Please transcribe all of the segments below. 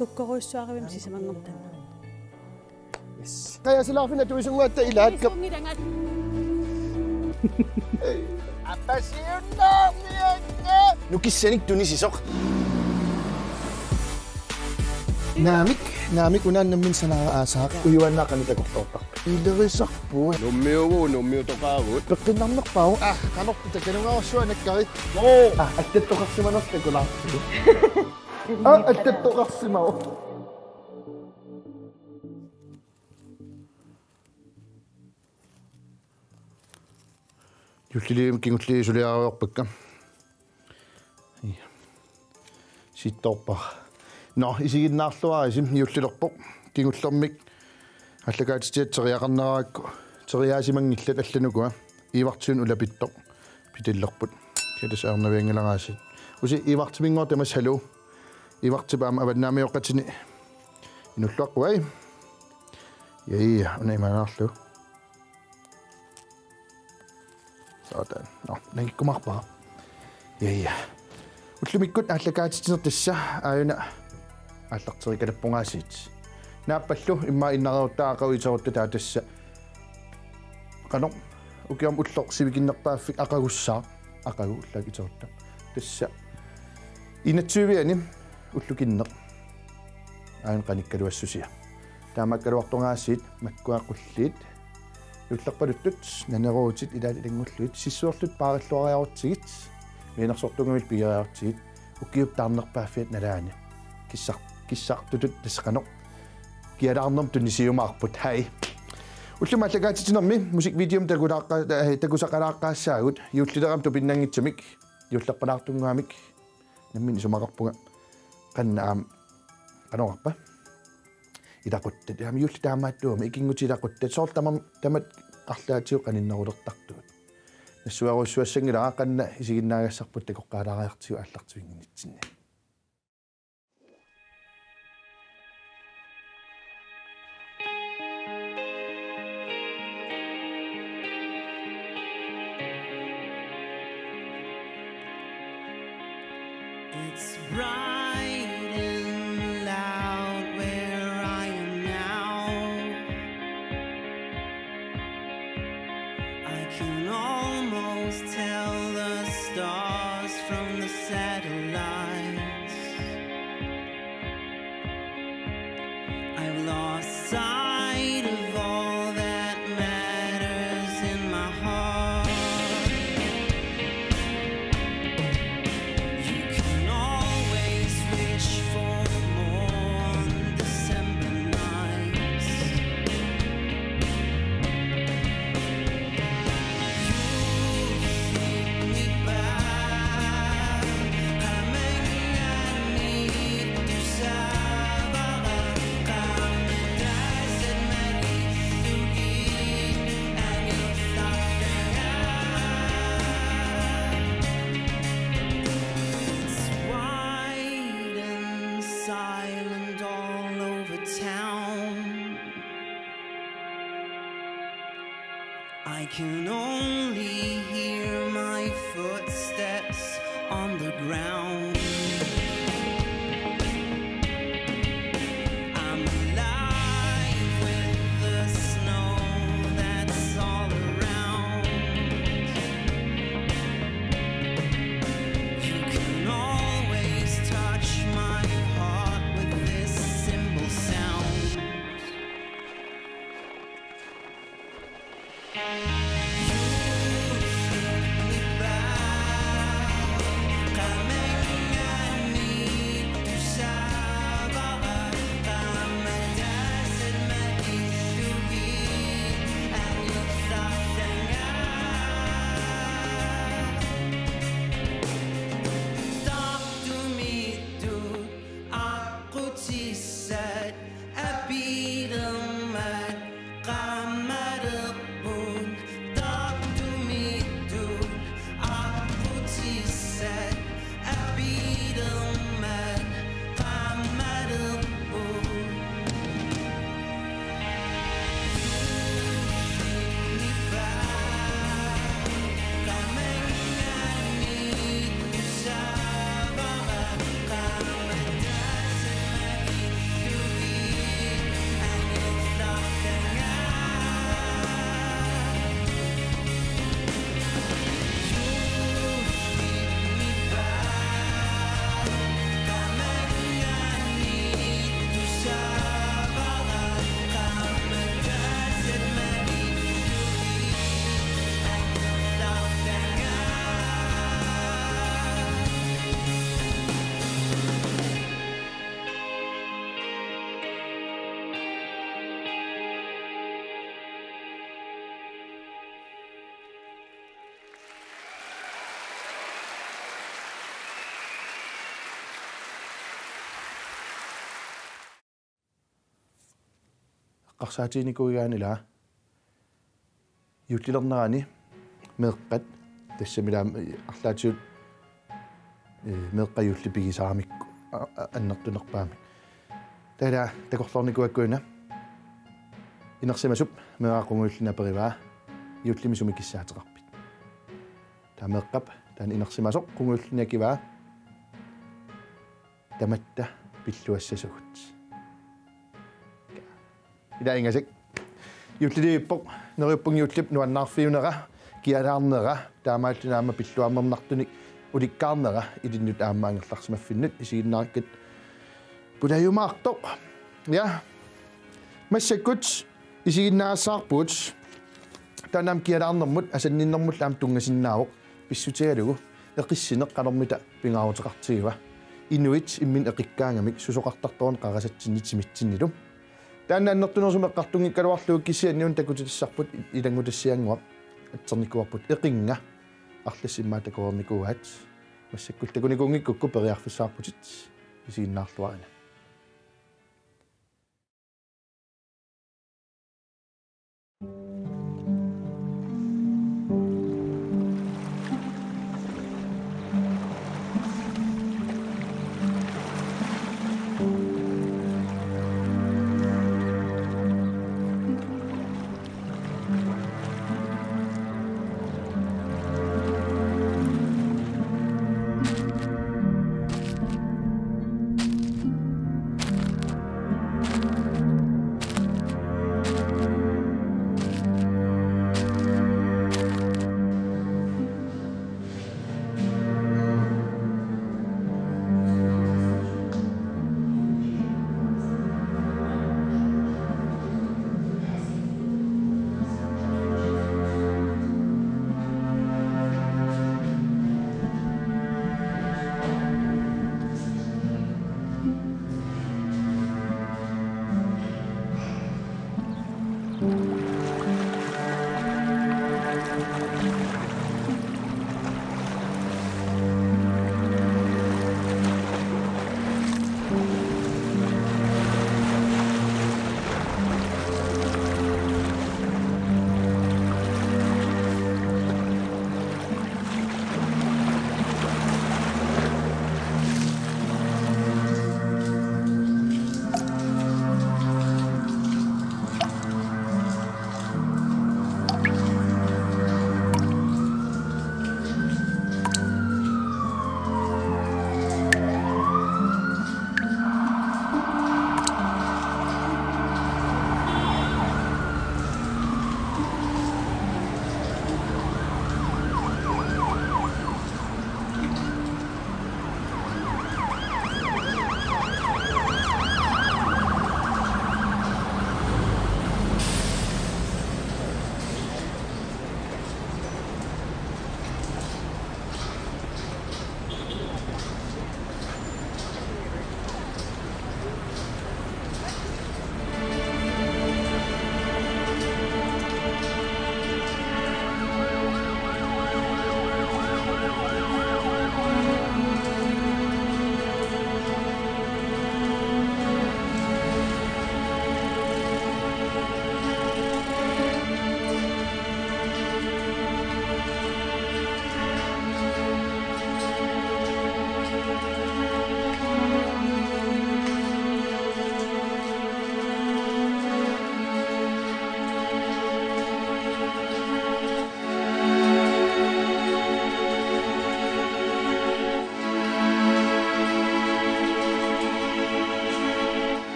Kukkuruissuaravim sisamangortanna. Yes. Kaya silaafina tuisunguatta ilaat kap. Apasiunnaamianna. Nukissanik tunisisoq. Naamik unaannamin sanaasaaq uyuannaaqani takortoortaq. Ilerisarpuu. Nummiutoqaagut. Peqqinarnerpau qanorpu takanungaarsuа nakkarit. Attattoqarsimanertakulaartu. Attattoqarsimau. Julliliim kingulli suliaruarpakka. Sittorpa. No, isiginnaarluarisim jullilerpoq kingullermik allakaatitiat teriaqarneraakku teriaasimangillat allanukuа iivartuun ulapittoq pitillerput kiatas aarnaviangalaraasi usi iivartiminngor tamas halu iivartipaama avannaamioqqatini inulluaqquai una imanaarlu saataan no nangikkumarpaa ullumikkut allakaatitinertassa aayuna аллартэрикалаппунгаасиит нааппаллу имма иннареруттаақавитерутта таатасса қано укиам уллор сивикиннерпааффик ақагуссаа ақагу уллагитерутта тасса инатсуивиани уллукиннеқ аан qanikkaluassусиа таамаккалуартунгаасиит маккуаққуллиит уллерпалуттут нанеруутит илаалилангуллуит сиссуорлут паариллуариарутсигит миинерсортугамил пиариартигит укиуп таарнерпааффиат налаани киссартутут тассақано киалаарнерм тунисиумаарпут хай уллумааллагаатитинерми мусиквидеом такусақалааққаассаагут юуллилерам тупиннангитсамик юуллерпалаартунгуамик наммин исумақарпуга қаннаам канорпа илақуттат яам юулли таамааттуама икингутилақуттат соор тамат арлаатиу қаниннерулертартугут нассуаруссуассангилаа қанна исигиннаагассарпут такоққалаариартигу ааллартуингинитсинни It's bright and loud where I am now. I can almost tell the stars from the satellites. I've lost sight of all that matters in my heart. I can only hear my footsteps on the ground. I'm alive with the snow that's all around. You can always touch my heart with this simple sound. You keep me back, coming qarsaatiinikuigaanila юллилернерани меэккат тассамилаам арлаатиут меэккаюллипигисаарамикку аннертунерпаами тала такорлорникуаккуина инерсимасуп меаақунгуиллина периваа юллимисуми киссаатеқарпит тамеэққап таан инерсимасоқ қунгуиллиниакиваа таматта пиллуассасугут илаингасек юллилииппоқ нериуппунгиуллип нуаннаарфиунера киалаарнера таамаалтунаама пиллуаммернартуник уликкаарнера илиннут аамаангерларсимаффиннат исигиннааркат пулаюмаартоқ я массаккут исигиннаассаарпут таанам киалаарнэрмут асанниннэрмуллаам тунгасиннаавоқ писсутигалугу эқиссинеқ қалэрмита пингаарутеқартигива инуит иммин эқиккаангамик сусоқартарторон қарасатсиннитимитсиннилу таанна аннертунерсумеққартунгиккалуарлуг киссианниун такутилиссарпут илангутассиангуа атсерникуарпут эқинга арлассиммаа такуорникуаат массаккул такуникунгиккукку периарфиссаарпутит исигиннаарлуарина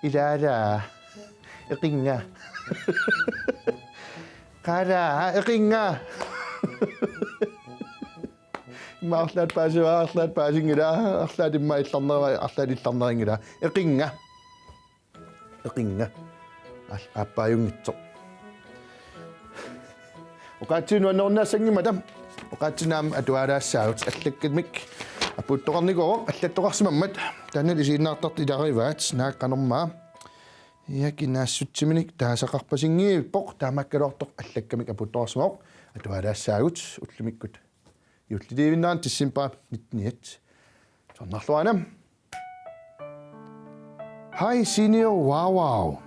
ilaala eqinga qala eqinga maarlaat paasingila arlaat imma illarnera arlaat illarneringila eqinga appaayungitsoq uqaatsiinu anornaassangima tam Toqaatinaam atualaassaagut allakkamik aputtoqarnikuuq аллаттоqarsimammat таанал исииннаартарт илариваат нааққанермаа якинаассутсиминик таасақарпасингииппоқ таамаккалуартоқ аллаккамик апутторсмаоқ атуалаассаагут уллумиккут юллидивиннаан тиссимпаа 19 сорнарлуанам хай синиор вау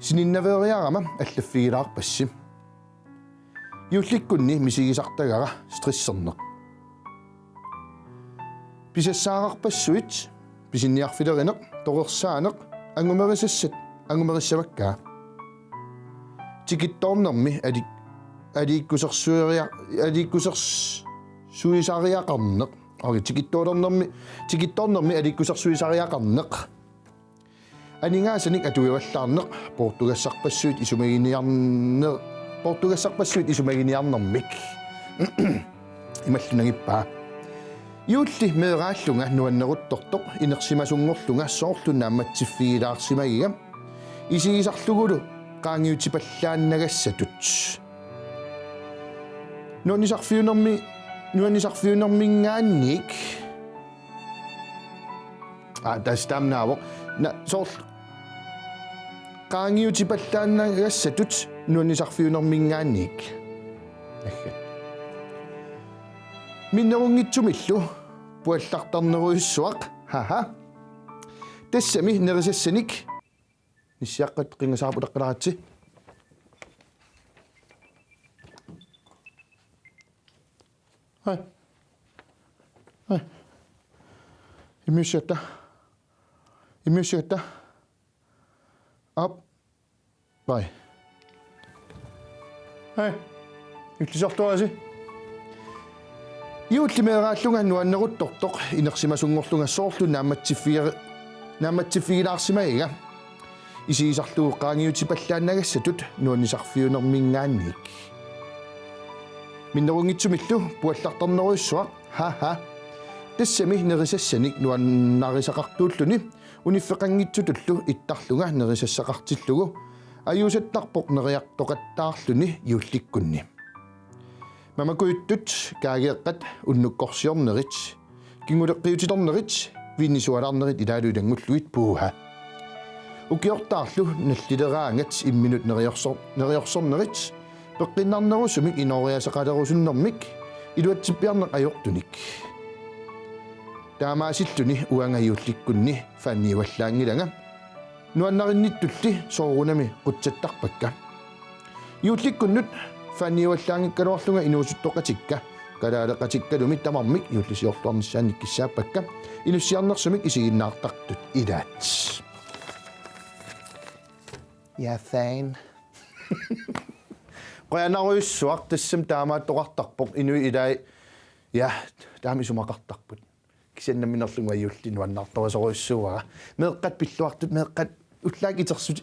сининнавериарама аллаффигилаарпассим юлликкунни мисигисартагара стрессернеқ писассаарарпассуит писинниарфилеринеқ торерсаанеқ ангумерисассат ангумериссаваккаа тикитторнерми аликкусерсуисариақарнеқ оги тикитторнерми аликкусерсуисариақарнеқ анингаасаник атуиваллаарнеқ португассарпассуит исумагиниарнэрмик ималлунагиппаа юулли меэрааллунга нуаннеруттортоқ инерсимасунгорлунга соорлунааматсиффигилаарсимагига исигисарлугулу qaangiutipallaannagassatut nuannisarfiunermingaannik tastamnaavo na soorl qaangiutipallaannagassatut nuannisarfiunermingaannik aggat minnerungitsumillu puallartarneruissuaq haha tassami nerisassanik nissiaqqat qingasaaputaqqalaratsi hai imysiatta up bye hai yllisortuasi юуллимеэрааллунга нуаннерутторторқ инерсимасунгорлунга соорлу нааматсиффигилаарсимаига исигисарлугу qaangiutipallaannagassatut nuannisarfiunermingaanник миннерунгитсумиллу пуаллартарнеруйссуа хаха тассами нерисассаник нуаннарисақартууллуни униффеқангитсутуллу иттарлунга нерисассақартиллугу аюусаттарпоқ нериартоқаттаарлуни юулликкунни мамакуиттут каагеэққат уннуккорсиорнерит кингулеққиутиторнерит виннисуалаарнерит илаалуилангуллуит пууха укиортаарлу наллилераангат имминут нериорсорнерит пеққиннарнерусумик инориасақалерусуннэрмик илуатсиппиарнеқ ajortunik таамаасиллуни уангаюулликкунни фаанниуаллаангилага нуаннаринниттулли соорунами қутсаттарпакка юулликкуннут фаанниуаллаангиккалуарлунга инуусуттоқатикка калаалеқатиккалуми тамармик юуллисиортуарниссаанниккиссааппакка инуссиарнерсумик исигиннаартартут илаат я файн qoyanaruissuaq tassam taamaattoqartarpoq inui ilai ja taami sumaqartarput kisannaminerlunga ajulli nuannartorisoruissuuga meeqqat pilluartut meeqqat ullaak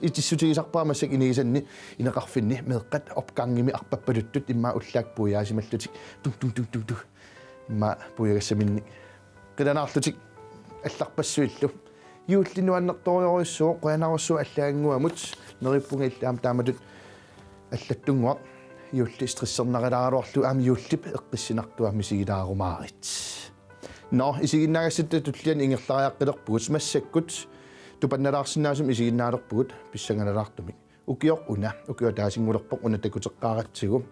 itissutigisarpaamassak inigisanni ineqarfinni meeqqat opqangimi arpappaluttut imma ullaak puyaasimallutik tung imma puyagassaminni qilanaarlutik алларпассуиллу юулли нуаннарториоруиссуу qoyanarussuu аллаангуамут нериппунга иллаам тааматут аллаттунгуа юулли стрессернерилааруарлу аами юуллип эққиссинартуа мисигилаарумаарит но исигиннагассатта туллиан ингерлариаққилерпугут массаккут тупанналаарсинаасум исигиннаалерпугут писсангалалаартумик укиор уна укио таасингулерпоқ уна такутеққааратсигу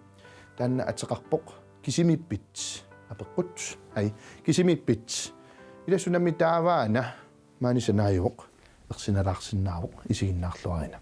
таанна атеқарпоқ кисимиппит апеққут ай кисимиппит илассунами тааваана маанисанааюоқ ерсиналаарсинаавоқ исигиннаарлуарина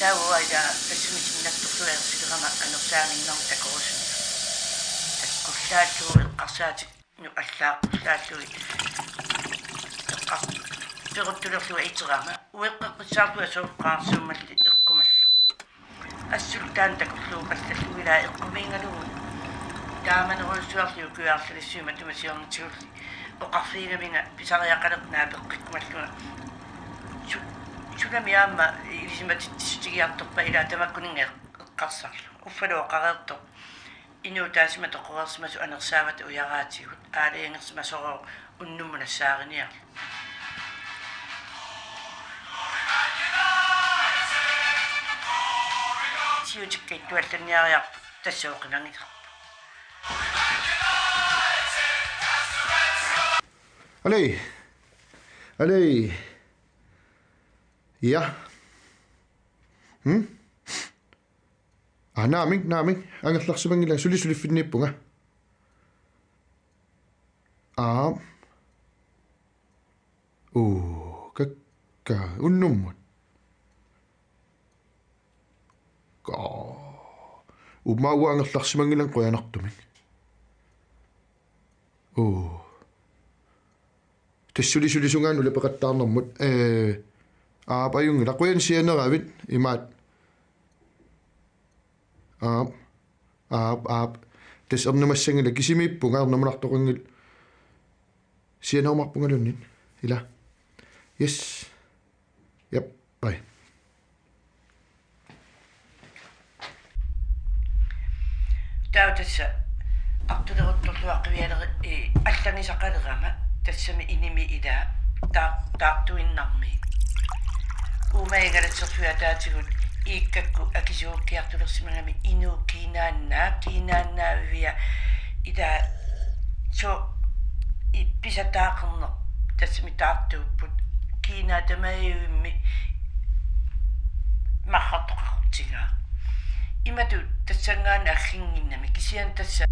Tauwa ida tassumisinnattulluersillerama anersaanginnarmi takorusuni. Takkullaalluu eqqarsaatik nu allaaqqullaallui pequttulerluga iterama ueqqeqqissaartua soorqaarsuummalli eqqumallu. Assultaan takullu pallalluilaa eqqumiingalugun. Taamanerussuarliu kuyaarlissuuma tumasiornitulli. Oqarfiigaminga pisariaqaleqnaa peqqikkumalluna. Sulamiamma ilisimatittistigiartorpa ilaa tamakkuninga eqqarsarlu. Uffaloo qareertor. Inu taasima toqorersmasu anersaavat uyaraatigut. Aaliingersmasoro unnummunassaarinniarlu. Siutikkeittuallanniariarpu tassooqinangitarpu. Allez. Ja. Naaming. Angerlarsimangila sulifinniippunga. Kakka unnummun. Umaawa angerlarsimangilan qoyanartumik. Tassulisungaan ulepeqattaarnermut payungila qoyansianeravit imaat tas ernumassangila kisimiippunga ernumanartoqangil sianermarpungalunnin ila yes yep bye. Tautassa aqtuleruttorluaqqivialeri алланисақалерама тассами иними ила таартуиннарми умайгалатсерфуатаатигут ииккакку акисууккиартулерсимагами инуу кинааннаавиа ида со ипписатаақернер тассами таартууппут кинаатамаиуимми махартоқартига имату тассангаана аллингиннами кисиан тасса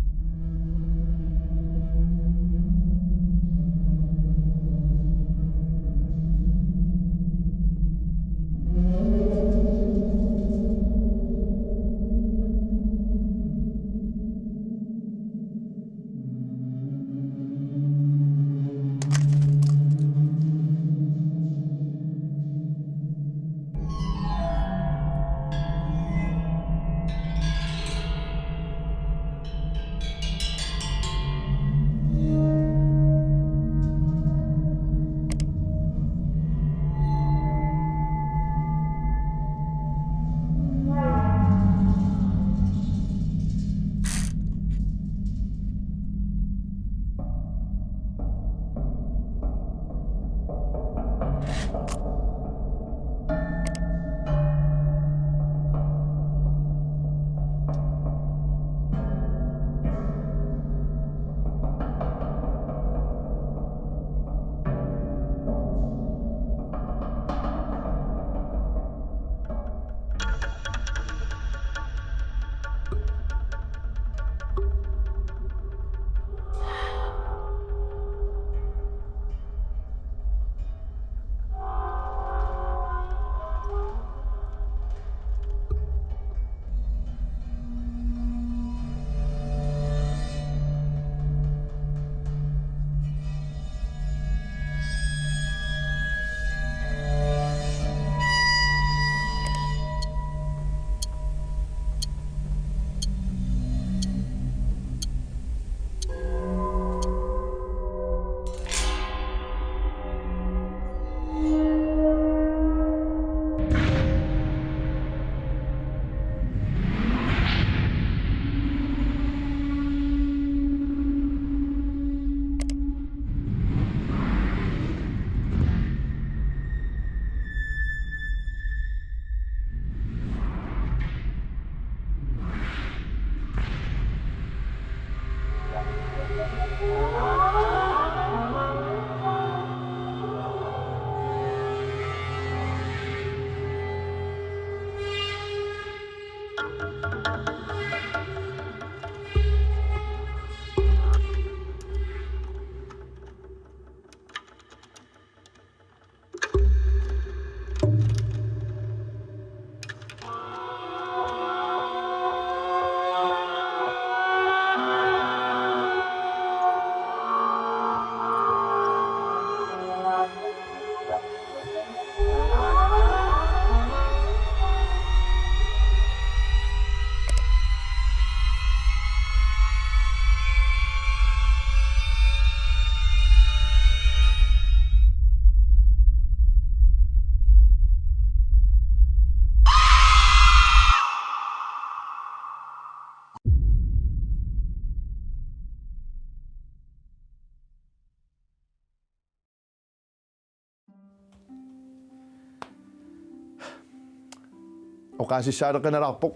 qaasissaaleqinalarpoq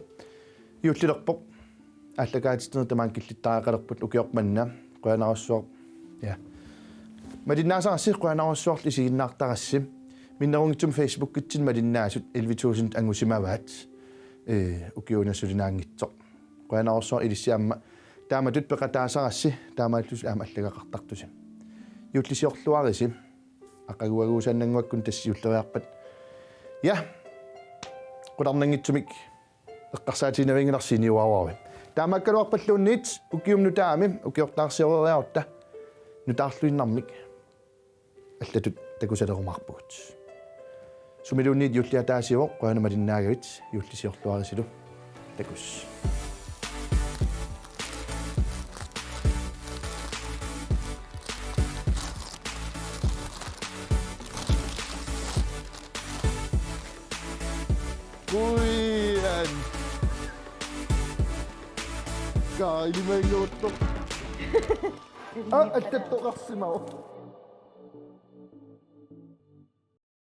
iullilerpoq аллагаатитнер тамаан киллиттаақалерпут укиорманна қуанарусsuaq я малиннаасарси қуанарусsuarli сигиннаартарасси миннерунгитсум Facebook китсин малиннаасут 11000 ангусимаваат укиунасулинаангитсоқ қуанарусsuaq илиссиамма тааматут пеқатаасарасси таамааллус аама аллагақартартуси юллисиорлуариси ақагуагуусааннангуаккун тассиуллериарпат я қуларнангитсумик эққарсаатинавингиларсиниуауаруи таамаккалуарпаллуунниит укиумну таами укиортаарсиориарутта нутаарлуиннармик аллатут такусалерумарпугут сумилуунниит юллиатаасиво қуанамалиннаагавит юллисиорлуарисилу такус Kuyan. Kailimaingotto. Ah, at ito kasi mo.